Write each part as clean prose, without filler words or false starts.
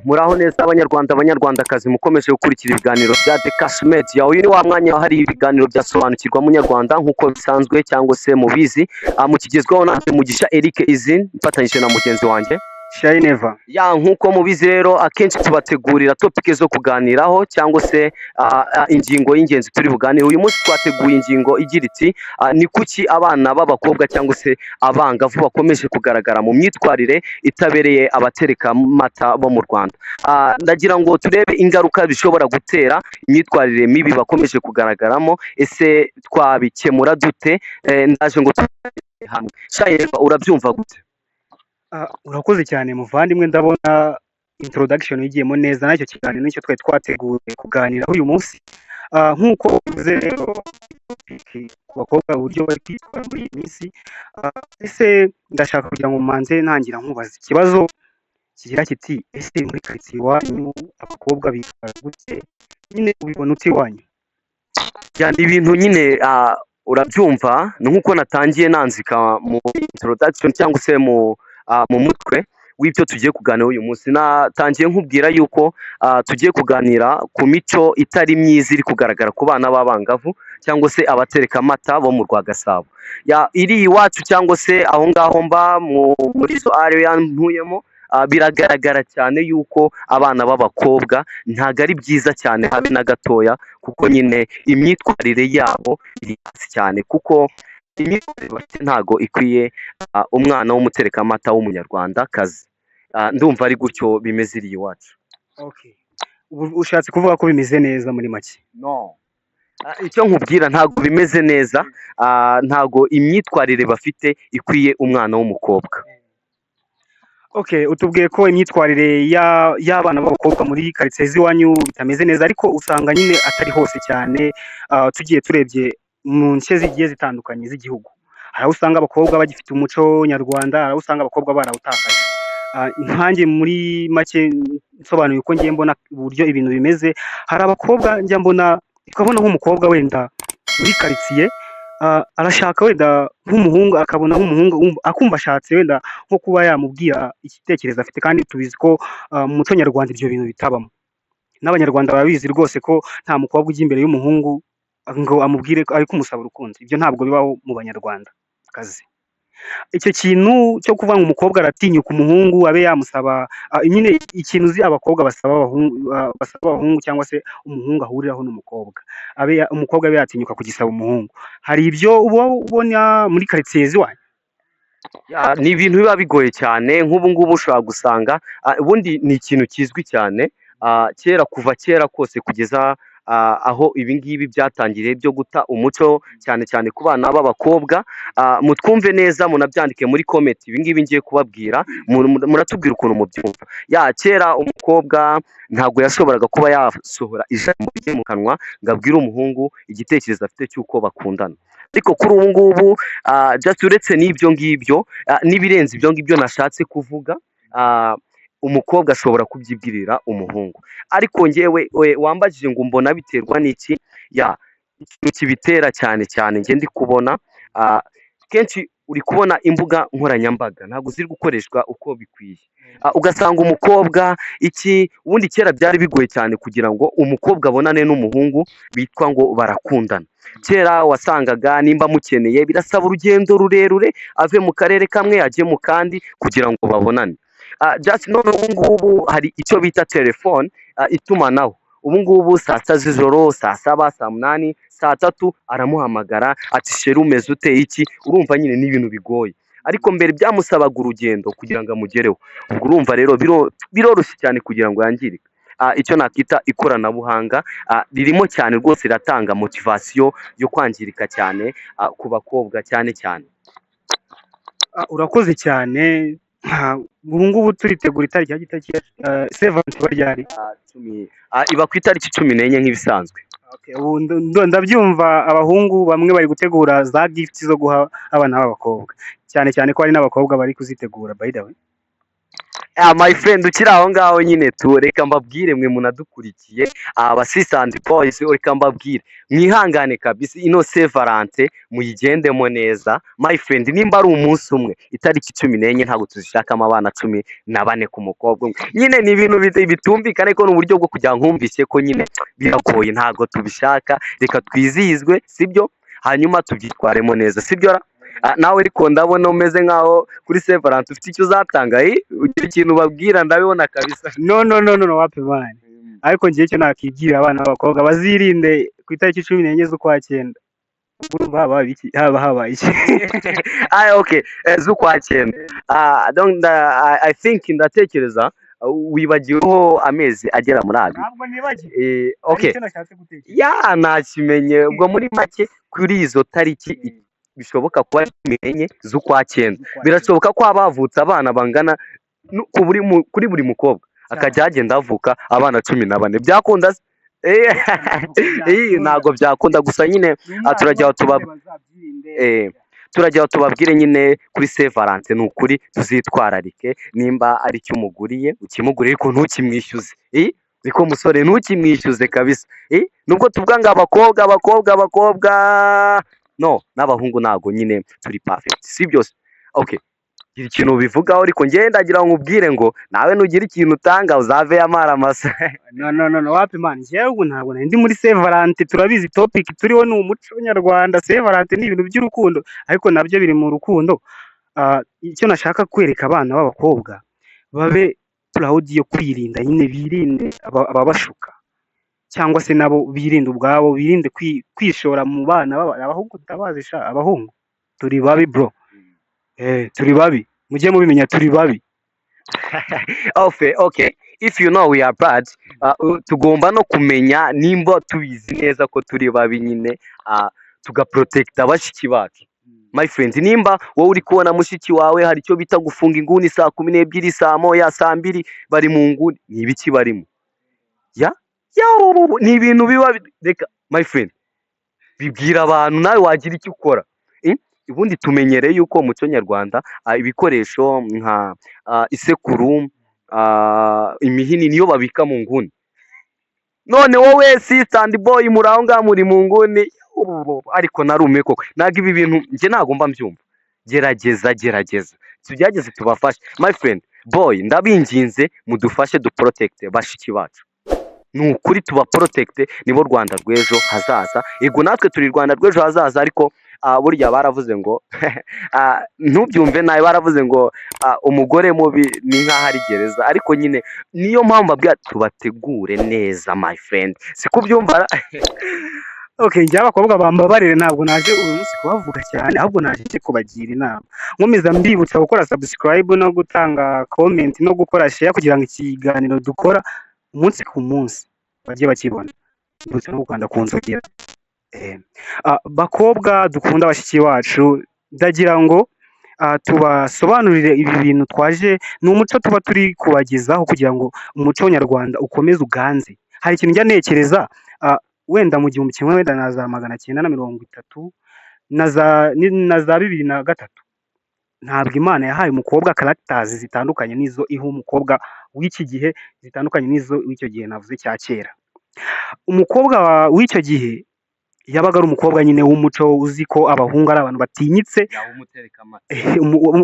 Muraho neza abanyarwandakazi mukomeje gukurikira ibiganiro bya The Cash Media. Uyu ni wa mwanya wahariwe ibiganiro byasobanukirwa munyarwanda nk'uko bisanzwe cyangwa se mubizi, mukigezweho nanjye Mugisha Eric Izin mfatanyije na mugenzi wanjye Shayineva. nk'uko mubizi rero akenshi tubategurira topike zo kuganiraho cyangwa se ingingo y'ingenzi turi buganire. Uyu munsi twateguye ingingo igira iti ni kuki abana b'abakobwa cyangwa se abangavu bakomeje kugaragara mu myitwarire itabereye abatereka amata bo mu Rwanda. Ndagira ngo turebe ingaruka bishobora gutera imyitwarire mibi bakomeje kugaragaramo, ese twabikemura dute? Ndaje ngo tubire hamwe. Shayineva, urabyumva gute? Urakoze cyane muvandimwe, ndabona introduction yigiyemo neza, nacyo kiganiro nicyo twari twateguye kuganiraho uyu munsi. Nk'uko bivuze rero ku bakobwa uburyo bari kwitwara muri iyi minsi, ese ndashaka kugira ngo manze ntangira nkubaza ikibazo kigira kiti ese muri karitsiye iwanyu abakobwa bitwara gute? Nyine ubibona uti iwanyu? Ni ibintu nyine urabyumva, ni nk'uko natangiye nanzika mu introduction cyangwa se mu mutwe w'ibyo tugiye kuganira uyu munsi. Natangiye nkubwira yuko tugiye kuganira ku mico itari myiza iri kugaragara ku bana b'abangavu cyangwa se abatereka amata bo mu Rwagasabo iri iwacu cyangwa se aho ngaho mba muri zo area ntuyemo. Biragaragara cyane yuko abana b'abakobwa ntago ari byiza cyane habe na gatoya, kuko nyine imyitwarire yabo iri hasi cyane, kuko imyitwarire bafite ntago ikwiye umwana w'umutereka amata w'umunyarwandakazi. Ndumva ari gutyo bimeze iri iwacu. Okay. Ushatse kuvuga ko bimeze neza muri make? No. Icyo nkubwira ntago bimeze neza, ntago imyitwarire bafite ikwiye umwana w'umukobwa. Okay, utubwiye ko imyitwarire y'abana b'abakobwa muri karitsiye z'iwanyu bitameze neza, ariko usanga nyine atari hose cyane. Tugiye turebye mu nce zigiye zitandukanye z'igihugu, hari aho usanga abakobwa bagifite umuco nyarwanda, hari aho usanga abakobwa barawutakaje. Nkanjye muri make nsobanuye uko ngiye mbona uburyo ibintu bimeze, hari abakobwa njya mbona, tukabona nk'umukobwa wenda muri karitsiye arashaka wenda nk'umuhungu, akabona nk'umuhungu akumva ashatse wenda nko kuba yamubwira igitekerezo afite, kandi tubizi ko mu muco nyarwanda ibyo bintu bitabamo. N'abanyarwanda barabizi rwose ko nta mukobwa ujya imbere y'umuhungu ngo amubwire ari kumusaba urukundo. Ibyo ntabwo bibaho mu banyarwanda kazi. Icyo kintu cyo kuvuga ngo umukobwa aratinyuka umuhungu abe yamusaba, nyine ikintu uzi abakobwa basaba abahungu cyangwa se umuhungu ahuriraho n'umukobwa, umukobwa abe yatinyuka kugisaba umuhungu. Hari ibyo uba ubona muri karitsiye z'iwanyu? Ni ibintu biba bigoye cyane. nk'ubu ngubu ushobora gusanga ubundi ni ikintu kizwi cyane kuva kera kose kugeza aho ibingibi byatangiriye byo guta umuco cyane cyane ku bana b'abakobwa. Mutwumve neza, munabyandike muri comment. Ibingibi ngiye kubabwira muratubwira ukuntu mubyumva. Kera umukobwa ntabwo yashoboraga kuba yasohora ijambo rye mu kanwa ngo abwire umuhungu igitekerezo afite cy'uko bakundana, ariko kuri ubu ngubu uretse n'ibyo ngibyo n'ibirenze ibyo ngibyo nashatse kuvuga, umukobwa ashobora kubyibwirira umuhungu. Ariko ngewe wambajije ngo mbona biterwa n'iki? Ikintu kibitera cyane cyane nge ndi kubona kenshi uri kubona imbuga nkoranyambaga ntabwo ziri gukoreshwa uko bikwiye. Ugasanga umukobwa ubundi kera byari bigoye cyane kugira ngo umukobwa abonane n'umuhungu bitwa ngo barakundana. Kera wasangaga nimba mukeneye birasaba urugendo rurerure, ave mu karere kamwe ajye mu kandi kugira ngo babonane. None ubu ngubu hari icyo bita telefone, itumanaho. Ubu ngubu saa sita z'ijoro, saa saba, saa munani, saa tatu aramuhamagara ati sheri umeze ute iki? Urumva nyine ni ibintu bigoye, ariko mbere byamusabaga urugendo kugira ngo amugereho. Ubwo urumva rero biroroshye cyane kugira ngo yangirike. Icyo nakita ikoranabuhanga ririmo cyane rwose, riratanga motivasiyo yo kwangirika cyane ku bakobwa cyane cyane. Urakoze cyane. Ubu ngubu turitegura itariki ya gitaki 7 ryari? Iba ku itariki 14 nk'ibisanzwe. Ndabyumva abahungu bamwe bari gutegura za gift zo guha abana b'abakobwa, cyane cyane ko hari n'abakobwa bari kuzitegura by the way. My friend ukiri aho ngaho nyine reka mbabwire mwe munadukurikiye aba sis and boys, reka mbabwire mwihangane kabisa, ino Saint Valentin muyigendemo neza my friend. Nimba ari umunsi umwe itariki 14 ntabwo tuzishakamo abana 14 ku mukobwa umwe. Nyine ni ibintu bitumvikana, ariko n'uburyo bwo kugira nkumvise ko nyine biragoye, ntabwo tubishaka. Reka twizihizwe, sibyo, hanyuma tubyitwaremo neza, sibyo ra? Nawe ariko ndabona umeze nkaho kuri Saint Valentin ufite icyo uzatanga, ugira ikintu babwira, ndabibona kabisa. No, wapi mani. Ariko ngiye cyo nakibwira abana b'abakobwa bazirinde ku itariki 14 z'ukwa 9. Urumva haba iki? Okay, z'ukwa 9. I think ndatekereza wibagiweho amezi agera muri abiri. Ntabwo nibagiwe. Okay. Ya nakimenye ubwo muri make kuri izo tariki bishoboka kuba 14 z'ukwa 9. Birashoboka ko abavutse abana bangana kuri buri mukobwa akajya agenda avuka abana 14. Byakunda ntago byakunda, gusa nyine turajya tubabwire nyine kuri Saint Valentin ni ukuri tuzitwararike. Nimba ari cyo umuguriye ukimugurire, ariko ntukimwishyuze. Niko musore, ntukimwishyuze kabisa. Nubwo tuvuga ngo abakobwa no, n'abahungu nago nyine turi perfect, si byose. Okay, gira ikintu bivugaho, ariko ngende ndagira ngo ubwire ngo nawe nugira ikintu utanga uzave amara masa. No, wapi man, jewe ntabwo ndi muri Saint Valentin. Turabizi topic turiho ni umuco nyarwanda. Saint Valentin ni ibintu by'urukundo, ariko nabyo biri mu rukundo. Icyo nashaka kwereka abana b'abakobwa babe proud yo kwirinda, nyine birinde ababashuka, cyangwa se nabo birinde ubwabo, birinde kwishora mu bana abahungu. Tabazisha abahungu turi babi bro, turi babi, mujye mubimenya turi babi. Okay, if you know we are bad, tugomba no kumenya nimba tubizi neza ko turi babi nyine, tugaprotect abashiki bacu. My friend, nimba wowe uri kubona mushiki wawe hari icyo bita gufunga inguni saa 12, saa 1, saa 2 bari mu nguni, ni ibiki barimo? Ni ibintu biba reka my friend, bibwira abantu nawe wagira icyo ukora. Ubundi tumenyereye yuko umuco nyarwanda ibikoresho nka isekuru, imihini niyo babika mu nguni. None wowe sis and boy muri aho ngaho muri mu nguni, ariko narume koko ntabwo ibi bintu njye ntabwo mba mbyumva. Gerageza tubyageze tubafashe my friend. Boy, ndabinginze mudufashe duprotect bashiki bacu, ni ukuri tuba protect, nibo Rwanda rw'ejo hazaza. Yego natwe turi Rwanda rw'ejo hazaza, ariko burya baravuze ngo ntubyumve nawe, baravuze ngo umugore mubi ni nk'aho ari gereza, ariko nyine niyo mpamvu babwira tubategure neza my friend, siko byumva. Okay, njye abakobwa bambabarire, ntabwo naje uyu munsi kubavuga cyane, ahubwo naje kubagira inama. Nkomeza mbibutsa gukora subscribe no gutanga comment no gukora share, kugira ngo ikiganiro dukora umunsi ku munsi bajye bakibona, ndetse no gukanda ku nzogera. Bakobwa dukunda bashiki wacu, ndagira ngo tubasobanurire ibi bintu twaje, ni umuco tuba turi kubagezaho kugira ngo umuco nyarwanda ukomeze uganze. Hari ikintu njya ntekereza, wenda mu 1900, wenda na za 1930 na za 2003, ntabwo Imana yahaye umukobwa characters zitandukanye nizo iha umukobwa w'iki gihe, zitandukanye nizo w'icyo gihe navuze cya kera. Umukobwa w'icyo gihe yabaga ari umukobwa nyine w'umuco, uzi ko abahungu ari abantu batinyitse.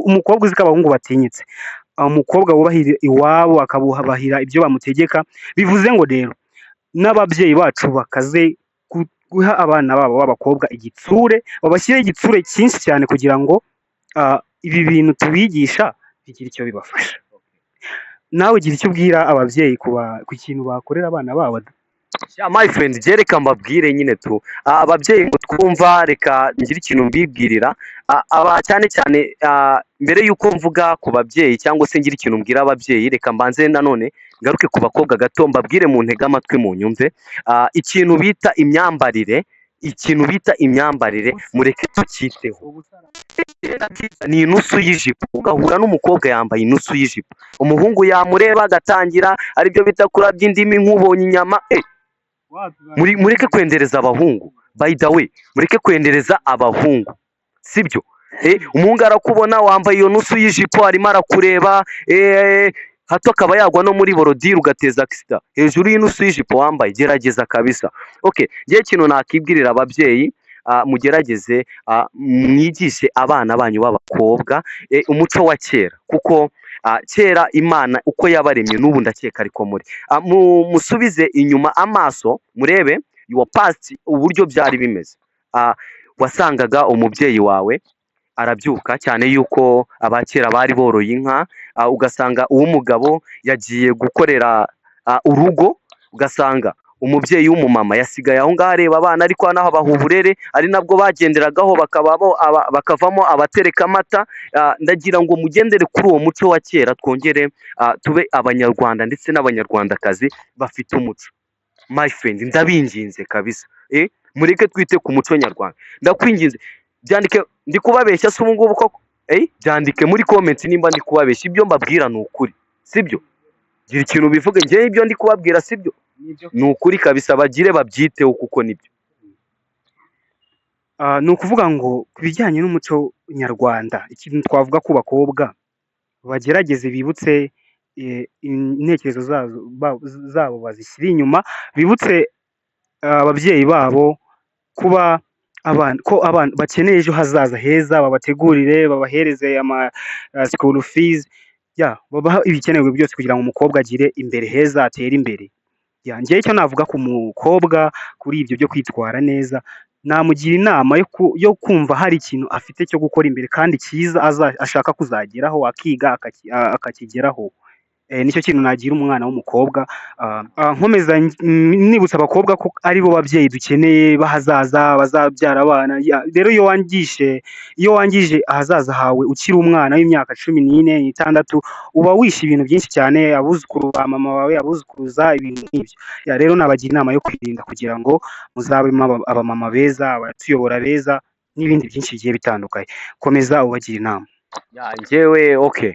Umukobwa uzi ko abahungu batinyitse, umukobwa wubahira iwabo akabubahira ibyo bamutegeka. Bivuze ngo rero n'ababyeyi bacu bakaze guha abana babo b'abakobwa igitsure, babashyire igitsure cyinshi cyane, kugira ngo ibi bintu tubigisha bigira icyo bibafasha. Nawe ugira icyo ubwira ababyeyi ku kintu bakorera abana babo? My friend, reka mbabwire nyine ababyeyi ngo twumva, reka ngire ikintu mbibwirira cyane cyane. Mbere y'uko mvuga ku babyeyi cyangwa se ngira ikintu mbwira ababyeyi, reka mbanze nanone ngaruke ku bakobwa gato, mbabwire mu ntege amatwi mu nyumve. Ikintu bita imyambarire mureke tukiteho. Ni inusu y'ijipo, ugahura n'umukobwa yambaye inusu y'ijipo, umuhungu yamureba agatangira aribyo bita kurabya indimi nk'ubonye inyama. Mureke kwendereza abahungu, by the way, mureke kwendereza abahungu, sibyo? Umuhungu arakubona wambaye iyo nusu y'ijipo, arimo arakureba, hato akaba yagwa no muri borodire ugateza accident hejuru y'inusu y'ijipo wambaye. Gerageza kabisa. Okay, ngiye ikintu nakibwirira ababyeyi, mugerageze mwigishe abana banyu b'abakobwa umuco wa kera, kuko kera Imana uko yabaremye n'ubu ndakeka ariko muri musubize inyuma amaso murebe your past uburyo byari bimeze. Wasangaga umubyeyi wawe arabyuka, cyane yuko abakera bari boroye inka, ugasanga uw'umugabo yagiye gukorera urugo, ugasanga umubyeyi w'umumama yasigaye aho ngaho areba abana, ariko naho abaha uburere ari nabwo bagenderagaho bakavamo abatereka amata. Ndagira ngo mugendere kuri uwo muco wa kera, twongere tube abanyarwanda ndetse n'abanyarwandakazi bafite umuco. My friend, ndabinginze kabisa, mureke twite ku muco nyarwanda, ndakwinginze. Byandike, ndi kubabeshya se ubu ngubu koko? Byandike muri comment nimba ndi kubabeshya, ibyo mbabwira ni ukuri, sibyo? Gira ikintu bivuge, njye ibyo ndi kubabwira sibyo? Ni ukuri kabisa, bagire babyiteho kuko nibyo. Ni ukuvuga ngo ku bijyanye n'umuco nyarwanda, ikintu twavuga ku bakobwa bagerageze bibutse intekerezo zabo bazishyira inyuma, bibutse ababyeyi babo kuba abana bakeneye ejo hazaza heza, babategurire, babahereze ama school fees, babaha ibikenewe byose kugira ngo umukobwa agire imbere heza, atere imbere. Njyewe icyo navuga ku mukobwa kuri ibyo byo kwitwara neza, namugira inama yo kumva hari ikintu afite cyo gukora imbere kandi cyiza ashaka kuzageraho, akiga akakigeraho. Nicyo kintu nagira umwana w'umukobwa. Nkomeza nibutsa abakobwa ko ari bo babyeyi dukeneye bahazaza, bazabyara abana. Rero iyo wangije ahazaza hawe ukiri umwana w'imyaka 14 n'itandatu, uba wishe ibintu byinshi cyane, abuzukuru ba mama wawe, abuzukuruza, ibintu nk'ibyo. Rero nabagira inama yo kwirinda kugira ngo muzabemo abamama beza, abatuyobora beza, n'ibindi byinshi bigiye bitandukanye. Komeza ubagira inama. Njyewe okay,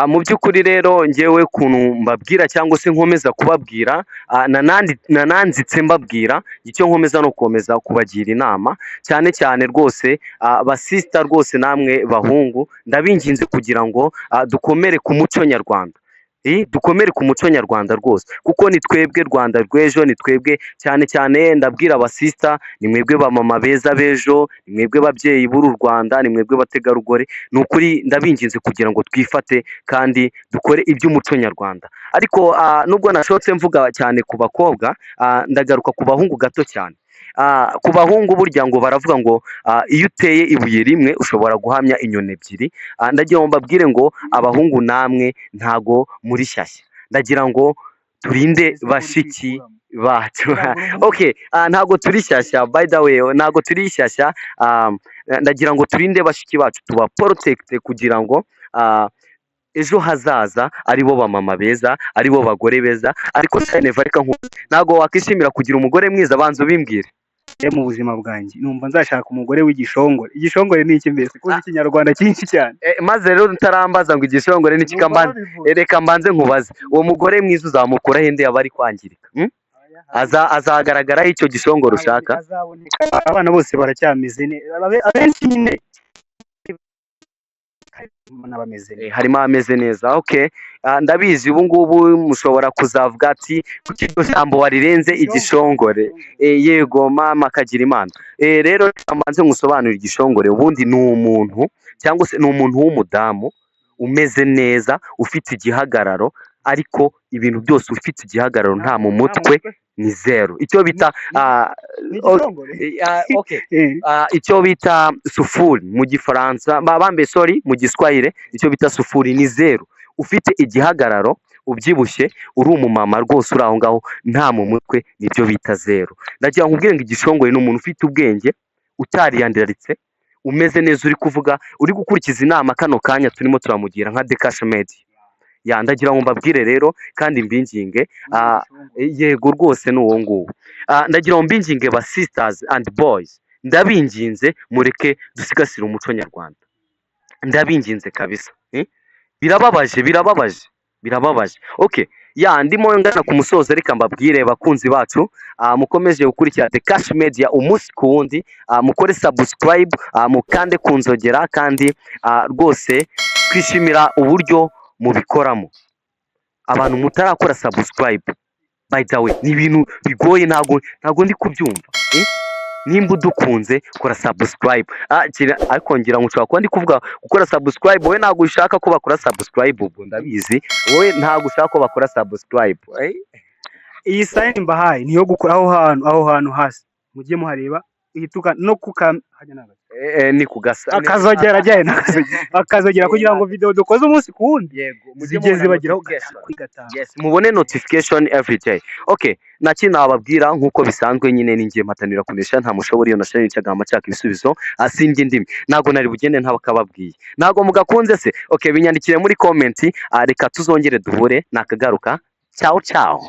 mu by'ukuri rero njyewe kuntu mbabwira cyangwa se nkomeza kubabwira, nananditse mbabwira, icyo nkomeza no gukomeza kubagira inama, cyane cyane rwose basista rwose namwe bahungu, ndabinginze kugira ngo dukomere ku muco nyarwanda. Dukomere ku muco nyarwanda rwose, kuko ni twebwe Rwanda rw'ejo, ni twebwe cyane cyane. Ndabwira abasista, ni mwebwe ba mama beza b'ejo, ni mwebwe babyeyi b'uru Rwanda, ni mwebwe bategarugori. Ni ukuri ndabinginze kugira ngo twifate kandi dukore iby'umuco nyarwanda. Ariko nubwo nashotse mvuga cyane ku bakobwa, ndagaruka ku bahungu gato cyane. Ku bahungu burya ngo baravuga ngo iyo uteye ibuye rimwe ushobora guhamya inyoni ebyiri. Ndagira ngo mbabwire ngo abahungu namwe ntago muri shyashya, ndagira ngo turinde bashiki bacu. Okay, ntago turi shyashya, by the way, ntago turi shyashya. Ndagira ngo turinde bashiki bacu, tuba protect kugira ngo ejo hazaza aribo bamama beza, aribo bagore beza. Ariko never reka ntago wakishimira kugira umugore mwiza, banza ubimbwire. Mu buzima bwanjye numva nzashaka umugore w'igishongore. Igishongore ni iki mbese? Kuko ikinyarwanda cyinshi cyane. Maze rero utarambaza ngo igishongore ni kikambanze, reka mbanze nkubaze, uwo mugore mwiza uzamukura hende yaba ari kwangirika? Azagaragaraho icyo gishongore ushaka? Abana bose baracyameze abenshi nyine harimo ameze neza. Okay, ndabizi ubu ngubu mushobora kuzavuga ati kuki iryo jambo warirenze igishongore. Yego mama akagira imana. Rero mbanze ngusobanurira igishongore. Ubundi ni umuntu cyangwa se ni umuntu w'umudamu umeze neza, ufite igihagararo, ariko ibintu byose ufite igihagararo nta mu mutwe ni zero. Icyo bita icyo bita sufuri mu gifaransa, mu giswahili icyo bita sufuri ni zero. Ufite igihagararo, ubyibushye, uri umumama rwose uri aho ngaho, nta mu mutwe, nibyo bita zero. Ndagira ngo ubwenge igishongore ni umuntu ufite ubwenge, utariyandaritse, umeze neza, uri kuvuga, uri gukurikiza inama kano kanya turimo turamugira nka The Cash Media. Ndagira ngo mbabwire rero kandi mbinginge, yego rwose ni uwo nguwo. Ndagira ngo mbinginge ba sisters and boys, ndabinginze mureke dusigasire umuco nyarwanda, ndabinginze kabisa. Birababaje. Okay, ndimo ngana ku musozo, reka mbabwire bakunzi bacu, mukomeje gukurikira The Cash Media umunsi ku wundi, mukore subscribe, mukande kunzogera, kandi rwose twishimira uburyo mubikoramo. abantu mutarakora subscribe, by the way, ni ibintu bigoye, ntago ndi kubyumva. Nimba udukunze kora subscribe. Ariko ngira ngo ushobora kuba ndi kuvuga gukora subscribe, wowe ntago ushaka ko bakora subscribe, ubwo ndabizi wowe ntago ushaka ko bakora subscribe. iyi sign mbahaye niyo gukora aho hantu hasi mujye muhareba ihituka no hajya naga ni kugasa akazogera akazogera kugira ngo video dukoze umunsi ku wundi zigeze bagiraho kwigatanga. Yes, mubone notification every day. Okay, naki nababwira nkuko bisanzwe nyine ningiye mpatanira kunesha nta mushobora iyo nashanye cyagama cyaka ibisubizo asinge ndimi nago nari bugende ntabakababwiye nago mugakunze se. Okay, binyandikire muri comment, reka tuzongere duhure nakagaruka. Ciao ciao.